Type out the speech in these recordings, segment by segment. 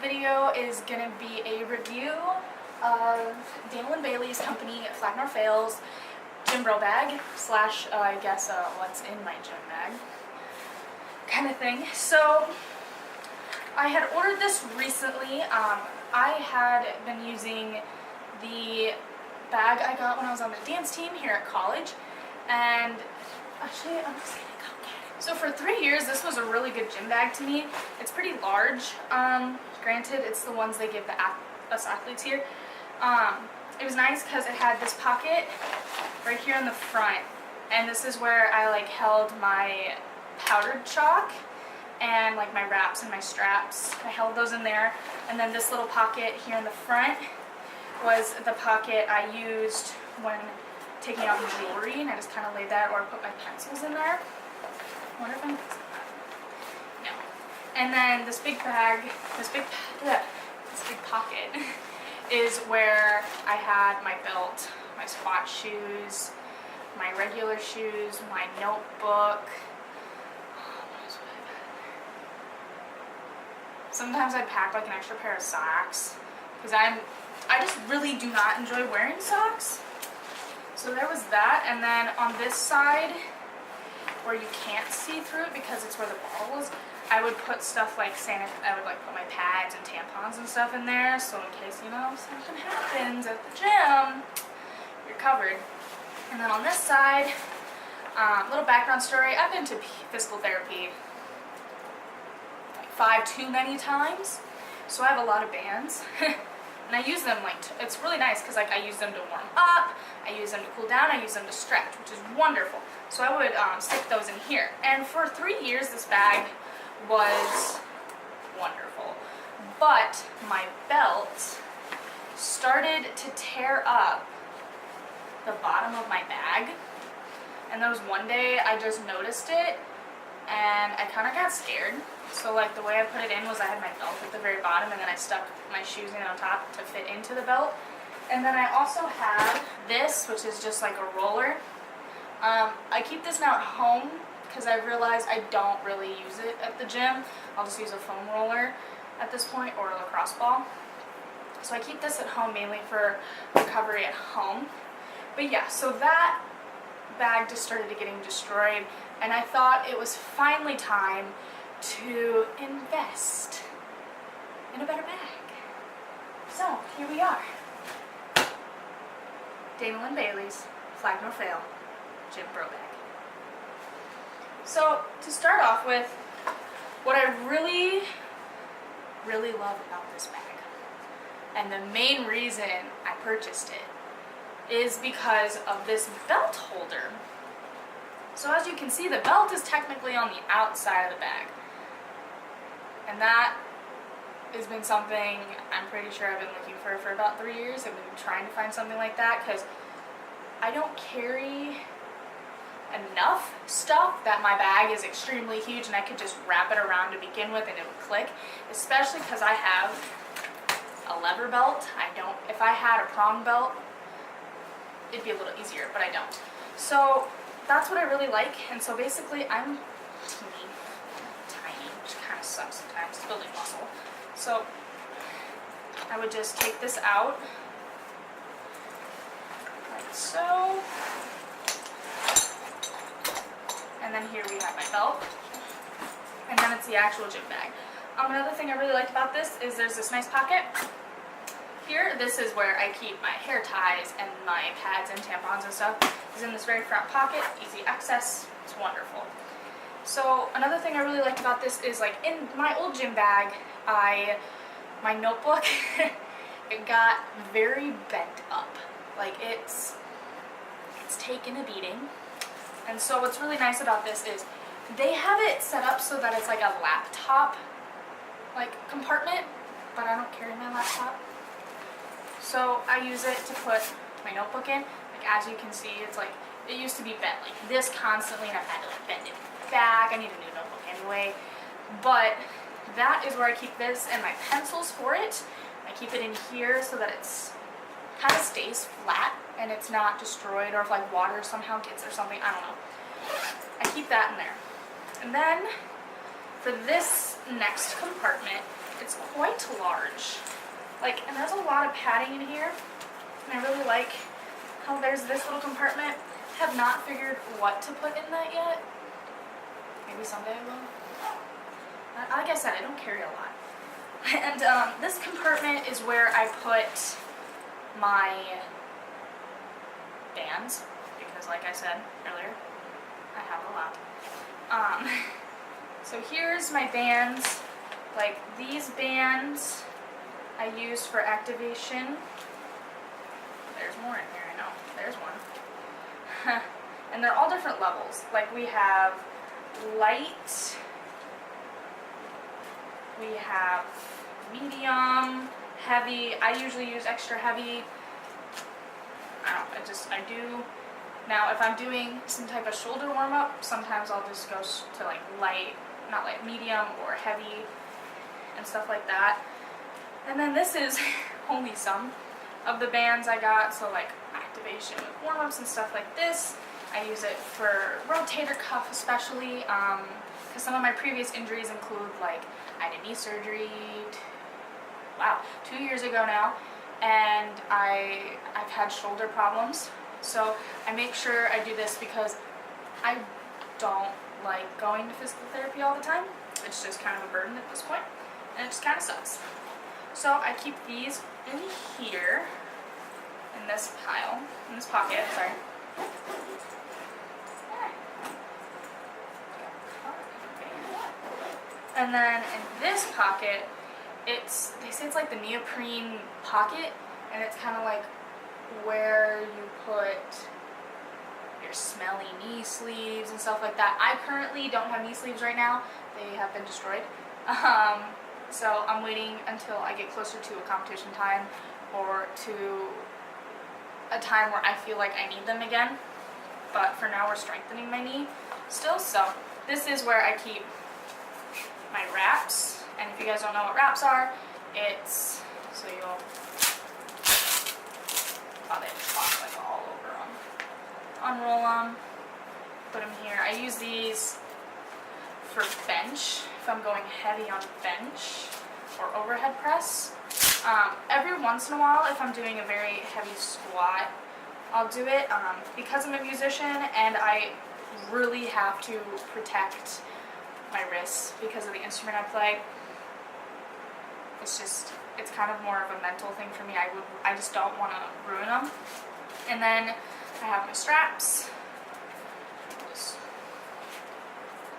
video is going to be a review of Daniel & Bailey's company Flag Nor Fail's gym bro bag slash I guess what's in my gym bag kind of thing. So I had ordered this recently. I had been using the bag I got when I was on the dance team here at college, and actually I'm just gonna go get it. So for 3 years this was a really good gym bag to me. It's pretty large. Granted, it's the ones they give us athletes here. It was nice because it had this pocket right here in the front, and this is where I held my powdered chalk and my wraps and my straps. I held those in there, and then this little pocket here in the front was the pocket I used when taking out the jewelry, and I just kind of laid that, or put my pencils in there. I wonder if I'm fixing that. No. And then this big bag, this big pocket is where I had my belt, my squat shoes, my regular shoes, my notebook. Sometimes I pack an extra pair of socks because I just really do not enjoy wearing socks. So there was that, and then on this side where you can't see through it because it's where the bottle is, I would put stuff I would put my pads and tampons and stuff in there, so in case, something happens at the gym, you're covered. And then on this side, little background story, I've been to physical therapy too many times, so I have a lot of bands. And I use them it's really nice because I use them to warm up, I use them to cool down, I use them to stretch, which is wonderful. So I would stick those in here. And for 3 years this bag was wonderful. But my belt started to tear up the bottom of my bag. And there was one day I just noticed it and I kind of got scared. So the way I put it in was I had my belt at the very bottom, and then I stuck my shoes in on top to fit into the belt. And then I also have this, which is just a roller. I keep this now at home because I realized I don't really use it at the gym. I'll just use a foam roller at this point, or a lacrosse ball. So I keep this at home mainly for recovery at home. But yeah, so that bag just started getting destroyed, and I thought it was finally time to invest in a better bag. So here we are. Daniel & Bailey's Flag Nor Fail Gym Bro Bag. So to start off with, what I really, really love about this bag, and the main reason I purchased it, is because of this belt holder. So as you can see, the belt is technically on the outside of the bag. And that has been something I'm pretty sure I've been looking for about 3 years. I've been trying to find something like that because I don't carry enough stuff that my bag is extremely huge and I could just wrap it around to begin with and it would click. Especially because I have a lever belt. If I had a prong belt, it'd be a little easier, but I don't. So that's what I really like, and so basically I'm teeny tiny, which kind of sucks sometimes. It's building muscle. So I would just take this out, like so, and then here we have my belt, and then it's the actual gym bag. Another thing I really like about this is there's this nice pocket here. This is where I keep my hair ties and my pads and tampons and stuff. It's in this very front pocket, easy access, it's wonderful. So another thing I really liked about this is in my old gym bag, my notebook, it got very bent up. It's taken a beating. And so what's really nice about this is they have it set up so that it's a laptop compartment, but I don't carry my laptop. So I use it to put my notebook in. As you can see, it's it used to be bent this constantly, and I've had to bend it back. I need a new notebook anyway. But that is where I keep this and my pencils for it. I keep it in here so that it's kind of stays flat and it's not destroyed, or if water somehow gets or something, I don't know. I keep that in there. And then for this next compartment, it's quite large. Like, and there's a lot of padding in here, and I really like how there's this little compartment. Have not figured what to put in that yet. Maybe someday I will. Like I said, I don't carry a lot. And this compartment is where I put my bands, because like I said earlier, I have a lot. So here's my bands. Like these bands I use for activation. There's more in here, I know. There's one. And they're all different levels. Like we have light, we have medium, heavy. I usually use extra heavy. I do. Now if I'm doing some type of shoulder warm up, sometimes I'll just go to like light, not light, medium or heavy and stuff like that. And then this is only some of the bands I got, so like activation with warm ups and stuff like this. I use it for rotator cuff especially, because some of my previous injuries include, like, I had a knee surgery, 2 years ago now, and I've had shoulder problems. So I make sure I do this because I don't like going to physical therapy all the time. It's just kind of a burden at this point, and it just kind of sucks. So I keep these in here, in this pile, in this pocket, sorry. And then in this pocket, they say it's like the neoprene pocket, and it's kind of like where you put your smelly knee sleeves and stuff like that. I currently don't have knee sleeves right now. They have been destroyed. So I'm waiting until I get closer to a competition time or to a time where I feel like I need them again. But for now we're strengthening my knee still. So this is where I keep my wraps. And if you guys don't know what wraps are, it's, so you'll, oh, they just pop like all over them. Unroll them, put them here. I use these for bench, if I'm going heavy on bench or overhead press. Every once in a while, if I'm doing a very heavy squat, I'll do it because I'm a musician and I really have to protect my wrists because of the instrument I play. It's kind of more of a mental thing for me. I just don't want to ruin them. And then I have my straps. Just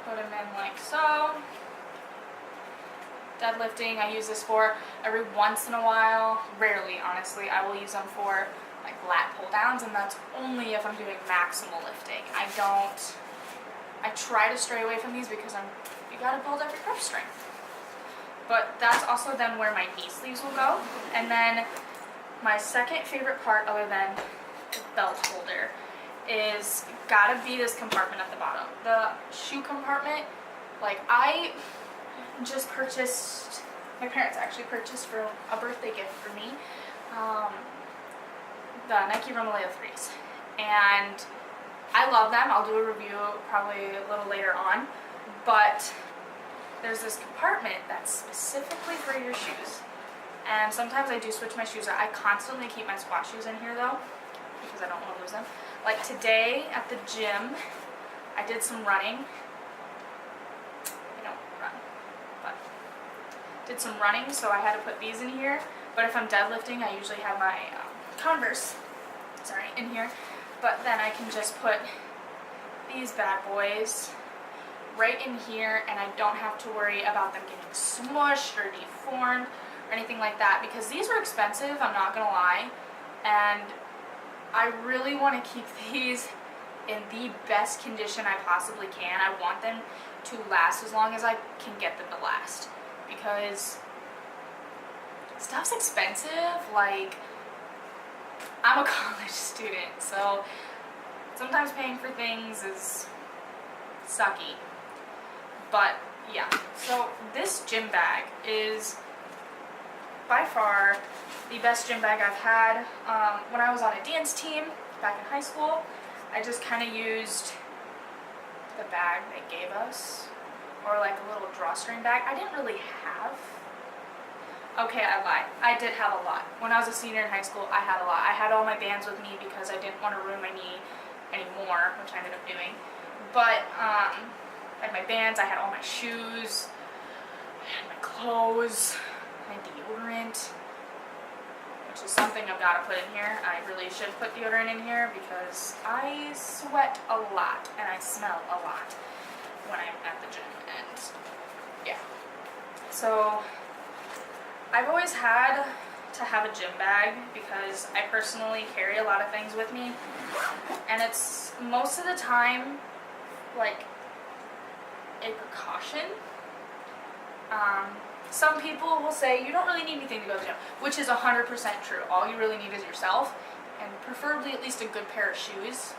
put them in like so. Deadlifting, I use this for every once in a while. Rarely, honestly, I will use them for like lat pull downs, and that's only if I'm doing maximal lifting. I try to stray away from these because you gotta build up your grip strength. But that's also then where my knee sleeves will go. And then my second favorite part, other than the belt holder, is gotta be this compartment at the bottom. The shoe compartment, like I just purchased, my parents actually purchased for a birthday gift for me, the Nike Romaleo 3s. And I love them. I'll do a review probably a little later on. But there's this compartment that's specifically for your shoes. And sometimes I do switch my shoes out. I constantly keep my squat shoes in here though, because I don't want to lose them. Like today at the gym, I did some running. I don't run, but did some running, so I had to put these in here. But if I'm deadlifting, I usually have my Converse, in here. But then I can just put these bad boys right in here, and I don't have to worry about them getting smushed or deformed or anything like that, because these were expensive, I'm not gonna lie, and I really want to keep these in the best condition I possibly can. I want them to last as long as I can get them to last, because stuff's expensive. Like, I'm a college student, so sometimes paying for things is sucky. But yeah, so this gym bag is by far the best gym bag I've had. When I was on a dance team back in high school, I just kind of used the bag they gave us, or like a little drawstring bag. I didn't really have Okay, I lied. I did have a lot. When I was a senior in high school, I had a lot. I had all my bands with me because I didn't want to ruin my knee anymore, which I ended up doing. But I had my bands, I had all my shoes, I had my clothes, my deodorant, which is something I've got to put in here. I really should put deodorant in here because I sweat a lot and I smell a lot when I'm at the gym. And yeah. So I've always had to have a gym bag because I personally carry a lot of things with me, and it's most of the time like a precaution. Some people will say you don't really need anything to go to the gym, which is 100% true. All you really need is yourself, and preferably at least a good pair of shoes.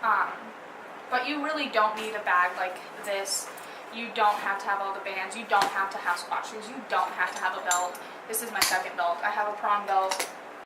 But you really don't need a bag like this. You don't have to have all the bands. You don't have to have squat shoes. You don't have to have a belt. This is my second belt. I have a prong belt.